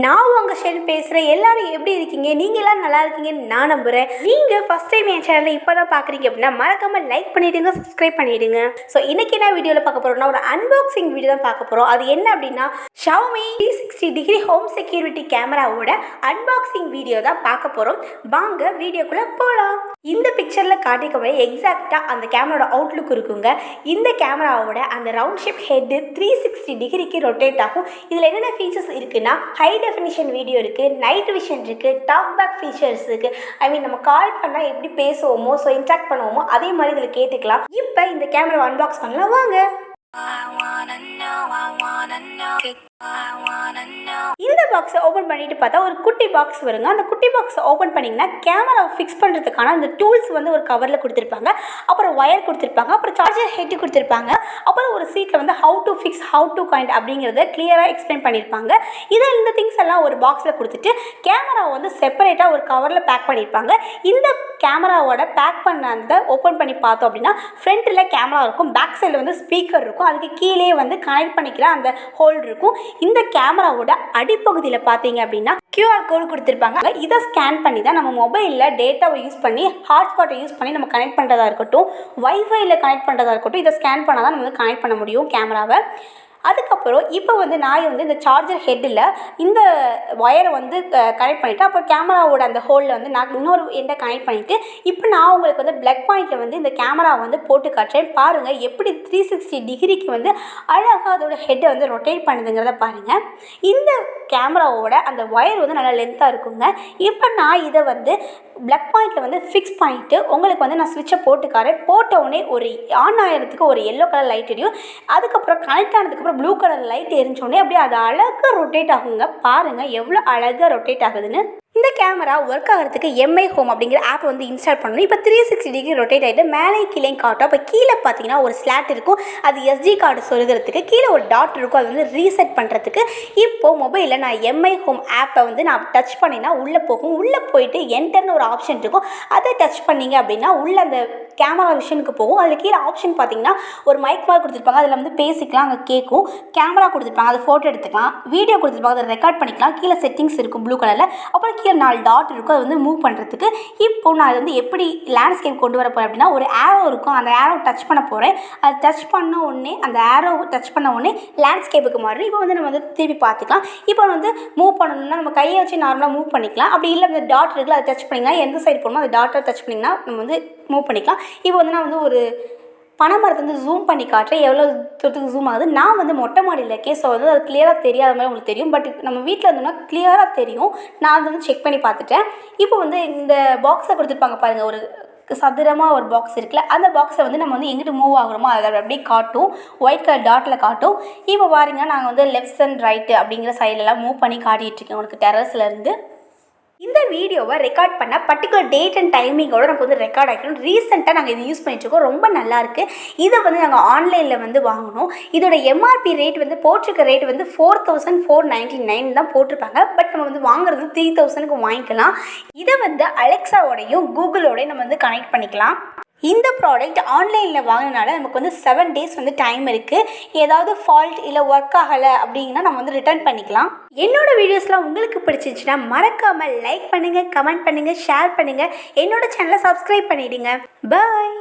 நான் உங்கள் ஷென் பேசுகிறேன். எல்லாரும் எப்படி இருக்கீங்க? நீங்கள் எல்லாம் நல்லா இருக்கீங்கன்னு நான் நம்புகிறேன். நீங்கள் ஃபஸ்ட் டைம் என் சேனலில் இப்போ தான் பார்க்குறீங்க அப்படின்னா மறக்காமல் லைக் பண்ணிவிடுங்க, சப்ஸ்கிரைப் பண்ணிவிடுங்க. ஸோ இன்றைக்கி என்ன வீடியோவில் பார்க்க போகிறோம்னா ஒரு அன்பாக்சிங் வீடியோ தான் பார்க்க போகிறோம். அது என்ன அப்படின்னா Xiaomi 360 டிகிரி ஹோம் செக்யூரிட்டி கேமராவோட அன்பாக்சிங் வீடியோ தான் பார்க்க போகிறோம். வாங்க வீடியோக்குள்ளே போகலாம். இந்த பிக்சரில் காட்டிக்க எக்ஸாக்டாக அந்த கேமராவோட அவுட்லுக் இருக்குங்க. இந்த கேமராவோட அந்த ரவுண்ட் ஷேப் ஹெட்டு 360 டிகிரிக்கு ரொட்டேட் ஆகும். இதில் என்னென்ன ஃபீச்சர்ஸ் இருக்குன்னா ஹை டெஃபினிஷன் வீடியோ இருக்குது, நைட் விஷன் இருக்குது, டாக் பேக் ஃபீச்சர்ஸ் இருக்குது. நம்ம கால் பண்ணால் எப்படி பேசுவோமோ, ஸோ இன்ட்ராக்ட் பண்ணுவோமோ அதே மாதிரி இதில் கேட்டுக்கலாம். இப்போ இந்த கேமரா அன்பாக்ஸ் பண்ணலாம் வாங்க. இந்த பாக்ஸை ஓப்பன் பண்ணிட்டு பார்த்தா ஒரு குட்டி பாக்ஸ் வருங்க. அந்த குட்டி பாக்ஸை ஓப்பன் பண்ணிங்கன்னா கேமராவை ஃபிக்ஸ் பண்ணுறதுக்கான அந்த டூல்ஸ் ஒரு கவரில் கொடுத்துருப்பாங்க. அப்புறம் ஒயர் கொடுத்துருப்பாங்க, அப்புறம் சார்ஜர் ஹெட் கொடுத்துருப்பாங்க. அப்புறம் ஒரு சீட்டில் how to fix, how to connect அப்படிங்கிறத கிளியராக எக்ஸ்பிளைன் பண்ணியிருப்பாங்க. இந்த திங்ஸ் எல்லாம் ஒரு பாக்ஸில் கொடுத்துட்டு கேமராவை செப்பரேட்டாக ஒரு கவரில் பேக் பண்ணியிருப்பாங்க. இந்த கேமராவோட பேக் பண்ண அந்த ஓப்பன் பண்ணி பார்த்தோம் அப்படின்னா ஃப்ரண்ட்டில் கேமரா இருக்கும், பேக் சைடில் ஸ்பீக்கர் இருக்கும், அதுக்கு கீழே கனெக்ட் பண்ணிக்கிற அந்த ஹோல் இருக்கும். இந்த கேமராவோட அடிப்பகுதியில் பார்த்தீங்க அப்படின்னா QR கோடு கொடுத்துருப்பாங்க. இதை ஸ்கேன் பண்ணி தான் நம்ம மொபைலில் டேட்டாவை யூஸ் பண்ணி ஹாட்ஸ்பாட்டை யூஸ் பண்ணி நம்ம கனெக்ட் பண்ணுறதா இருக்கட்டும், வைஃபைல கனெக்ட் பண்ணுறதா இருக்கட்டும், இதை ஸ்கேன் பண்ணால் தான் நம்ம கனெக்ட் பண்ண முடியும் கேமராவை. அதுக்கப்புறம் இப்போ நான் இந்த சார்ஜர் ஹெட்டில் இந்த ஒயரை கனெக்ட் பண்ணிவிட்டு அப்புறம் கேமராவோட அந்த ஹோலில் நான் இன்னொரு எண்டை கனெக்ட் பண்ணிவிட்டு இப்போ நான் உங்களுக்கு பிளக் பாயிண்ட்டில் இந்த கேமரா போட்டு காட்டுறேன். பாருங்கள் எப்படி 360 டிகிரிக்கு அழகாக அதோட ஹெட்டை ரொட்டேட் பண்ணுதுங்கிறத பாருங்கள். இந்த கேமராவோட அந்த ஒயர் நல்லா லென்த்தாக இருக்குங்க. இப்போ நான் இதை பிளக் பாயிண்ட்டில் ஃபிக்ஸ் பண்ணிவிட்டு உங்களுக்கு நான் ஸ்விட்சை போட்டுக்காரேன். போட்ட உடனே ஒரு ஆன் ஆகிறதுக்கு ஒரு எல்லோ கலர் லைட் எரியும். அதுக்கப்புறம் கனெக்ட் ஆனதுக்கப்புறம் ப்ளூ கலர் லைட் எரிஞ்சோடனே அப்படியே அது அழகாக ரொட்டேட் ஆகுங்க. பாருங்கள் எவ்வளோ அழகாக ரொட்டேட் ஆகுதுன்னு. இந்த கேமரா ஒர்க் ஆகிறதுக்கு MI ஹோம் அப்படிங்கிற ஆப் இன்ஸ்டால் பண்ணணும். இப்போ 360 டிகிரி ரொட்டேட் ஆகிட்டு மேலே கீழே காட்டும். அப்போ கீழே பார்த்தீங்கன்னா ஒரு ஸ்லாட் இருக்கும், அது SD கார்டு சொருகிறதுக்கு. கீழே ஒரு டாட் இருக்கும், அது ரீசெட் பண்ணுறதுக்கு. இப்போது மொபைலில் நான் MI ஹோம் ஆப்பை நான் டச் பண்ணினா உள்ளே போகும். உள்ளே போயிட்டு என்டர்னு ஒரு ஆப்ஷன் இருக்கும், அதை டச் பண்ணிங்க அப்படின்னா உள்ளே அந்த கேமரா விஷனுக்கு போகும். அதில் கீழே ஆப்ஷன் பார்த்தீங்கன்னா ஒரு மைக் மாதிரி கொடுத்துருப்பாங்க, அதில் பேசிக்கலாம், அங்கே கேட்கும். கேமரா கொடுத்துருப்பாங்க, அதை ஃபோட்டோ எடுத்துக்கலாம். வீடியோ கொடுத்துருப்பாங்க, அதை ரெக்கார்ட் பண்ணிக்கலாம். கீழே செட்டிங்ஸ் இருக்கும் ப்ளூ கலரில். அப்புறம் கீழே 4 டாட் இருக்கும், அது மூவ் பண்ணுறதுக்கு. இப்போது நான் அது எப்படி லேண்ட்ஸ்கேப் கொண்டு வர போகிறேன் அப்படின்னா ஒரு ஆரோ இருக்கும், அந்த ஆரோ டச் பண்ண போகிறேன். அது டச் பண்ண உடனே அந்த ஆரோ டச் பண்ண உடனே லேண்ட்ஸ்கேப்புக்கு மாறும். இப்போ நம்ம திருப்பி பார்த்துக்கலாம். இப்போ மூவ் பண்ணணும்னா நம்ம கையை வச்சு நார்மலாக மூவ் பண்ணிக்கலாம். அப்படி இல்லை அந்த டாட் இருக்குல்ல, அதை டச் பண்ணிங்கன்னா எந்த சைடு போகணுமோ அந்த டாட்டை டச் பண்ணிங்கன்னா நம்ம மூவ் பண்ணிக்கலாம். இப்போ நான் ஒரு பனைமரத்தை ஜூம் பண்ணி காட்டுறேன், எவ்வளோ தூரத்துக்கு ஜூம் ஆகுது. நான் மொட்டை மாடியில் இருக்கேன், ஸோ அது கிளியராக தெரியாத மாதிரி உங்களுக்கு தெரியும். பட் நம்ம வீட்டில் இருந்தோம்னா கிளியராக தெரியும். நான் அதை செக் பண்ணி பார்த்துட்டேன். இப்போ இந்த பாக்ஸை கொடுத்துருப்பாங்க பாருங்கள், ஒரு சதுரமாக ஒரு பாக்ஸ் இருக்குல்ல, அந்த பாக்ஸை நம்ம எங்கிட்டு மூவ் ஆகுறோமோ அதை அப்படியே காட்டும், ஒயிட் கலர் டாட்டில் காட்டும். இப்போ பாருங்க நாங்கள் லெஃப்ட் அண்ட் ரைட்டு அப்படிங்கிற சைட்லலாம் மூவ் பண்ணி காட்டிகிட்ருக்கேன் உங்களுக்கு டெரஸ்லேருந்து. இந்த வீடியோவை ரெக்கார்ட் பண்ண பர்டிகுலர் டேட் அண்ட் டைமிங்கோடு நமக்கு ரெக்கார்ட் ஆகிக்கணும். ரீசெண்டாக நாங்கள் இது யூஸ் பண்ணிட்டுருக்கோம், ரொம்ப நல்லாயிருக்கு. இதை நாங்கள் ஆன்லைனில் வாங்கினோம். இதோட MRP ரேட் போட்டிருக்க ரேட் 4499 தான் போட்டிருப்பாங்க. பட் நம்ம வாங்குறது 3000க்கு வாங்கிக்கலாம். இதை அலெக்ஸாவோடையும் கூகுளோடையும் நம்ம கனெக்ட் பண்ணிக்கலாம். இந்த ப்ராடக்ட் ஆன்லைனில் வாங்கினால நமக்கு 7 டேஸ் டைம் இருக்குது. ஏதாவது ஃபால்ட் இல்லை ஒர்க் ஆகலை அப்படின்னா நம்ம ரிட்டர்ன் பண்ணிக்கலாம். என்னோட வீடியோஸ்லாம் உங்களுக்கு பிடிச்சிருந்துச்சுன்னா மறக்காமல் லைக் பண்ணுங்கள், கமெண்ட் பண்ணுங்கள், ஷேர் பண்ணுங்கள். என்னோட சேனலை சப்ஸ்கிரைப் பண்ணிவிடுங்க. பாய்.